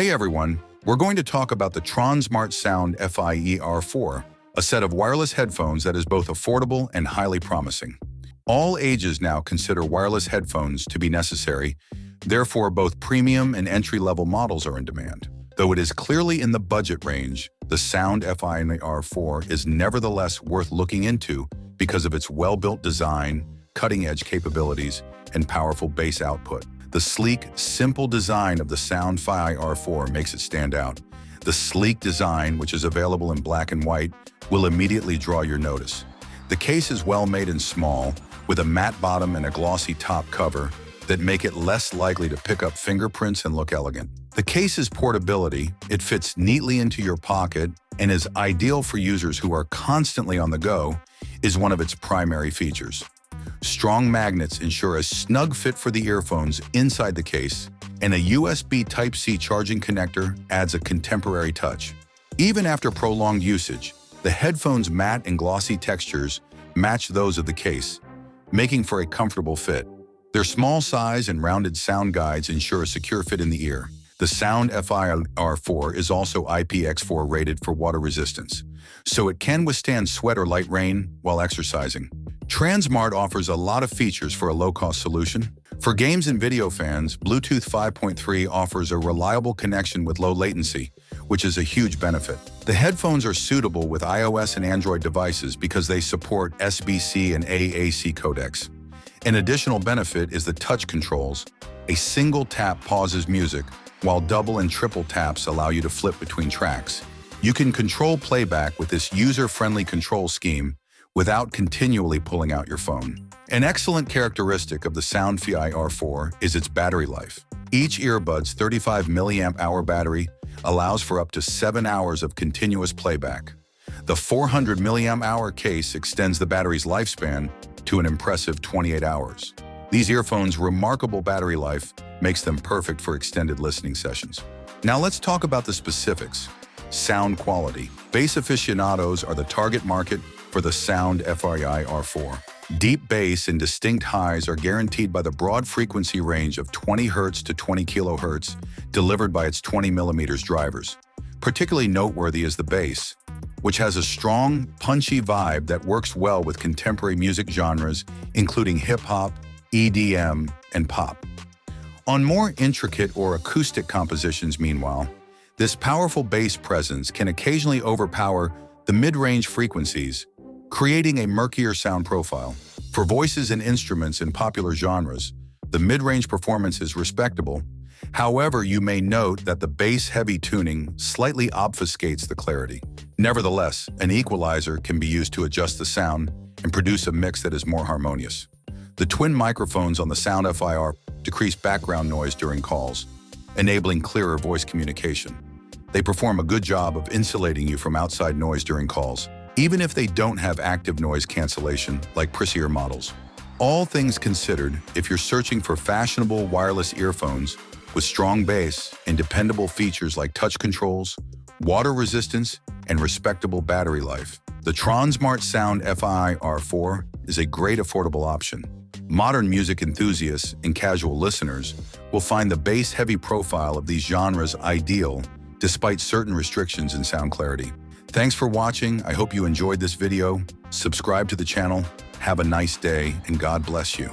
Hey everyone, we're going to talk about the Tronsmart Sound Fii R4, a set of wireless headphones that is both affordable and highly promising. All ages now consider wireless headphones to be necessary, therefore both premium and entry-level models are in demand. Though it is clearly in the budget range, the Sound Fii R4 is nevertheless worth looking into because of its well-built design, cutting-edge capabilities, and powerful bass output. The sleek, simple design of the Sound Fii R4 makes it stand out. The sleek design, which is available in black and white, will immediately draw your notice. The case is well made and small, with a matte bottom and a glossy top cover that make it less likely to pick up fingerprints and look elegant. The case's portability, it fits neatly into your pocket and is ideal for users who are constantly on the go, is one of its primary features. Strong magnets ensure a snug fit for the earphones inside the case, and a USB Type-C charging connector adds a contemporary touch. Even after prolonged usage, the headphones' matte and glossy textures match those of the case, making for a comfortable fit. Their small size and rounded sound guides ensure a secure fit in the ear. The Sound Fii R4 is also IPX4 rated for water resistance, so it can withstand sweat or light rain while exercising. Tronsmart offers a lot of features for a low-cost solution. For games and video fans, Bluetooth 5.3 offers a reliable connection with low latency, which is a huge benefit. The headphones are suitable with iOS and Android devices because they support SBC and AAC codecs. An additional benefit is the touch controls. A single tap pauses music, while double and triple taps allow you to flip between tracks. You can control playback with this user-friendly control scheme without continually pulling out your phone. An excellent characteristic of the Sound Fii R4 is its battery life. Each earbud's 35 mAh battery allows for up to 7 hours of continuous playback. The 400 mAh case extends the battery's lifespan to an impressive 28 hours. These earphones' remarkable battery life makes them perfect for extended listening sessions. Now let's talk about the specifics. Sound quality. Bass aficionados are the target market for the Sound Fii R4. Deep bass and distinct highs are guaranteed by the broad frequency range of 20 Hz to 20 kHz delivered by its 20 mm drivers. Particularly noteworthy is the bass, which has a strong, punchy vibe that works well with contemporary music genres, including hip-hop, EDM, and pop. On more intricate or acoustic compositions, meanwhile, this powerful bass presence can occasionally overpower the mid-range frequencies, creating a murkier sound profile. For voices and instruments in popular genres, the mid-range performance is respectable. However, you may note that the bass-heavy tuning slightly obfuscates the clarity. Nevertheless, an equalizer can be used to adjust the sound and produce a mix that is more harmonious. The twin microphones on the Sound Fii R4 decrease background noise during calls, enabling clearer voice communication. They perform a good job of insulating you from outside noise during calls, even if they don't have active noise cancellation like pricier models. All things considered, if you're searching for fashionable wireless earphones with strong bass and dependable features like touch controls, water resistance, and respectable battery life, the Tronsmart Sound Fii R4 is a great affordable option. Modern music enthusiasts and casual listeners will find the bass-heavy profile of these genres ideal despite certain restrictions in sound clarity. Thanks for watching. I hope you enjoyed this video. Subscribe to the channel. Have a nice day, and God bless you.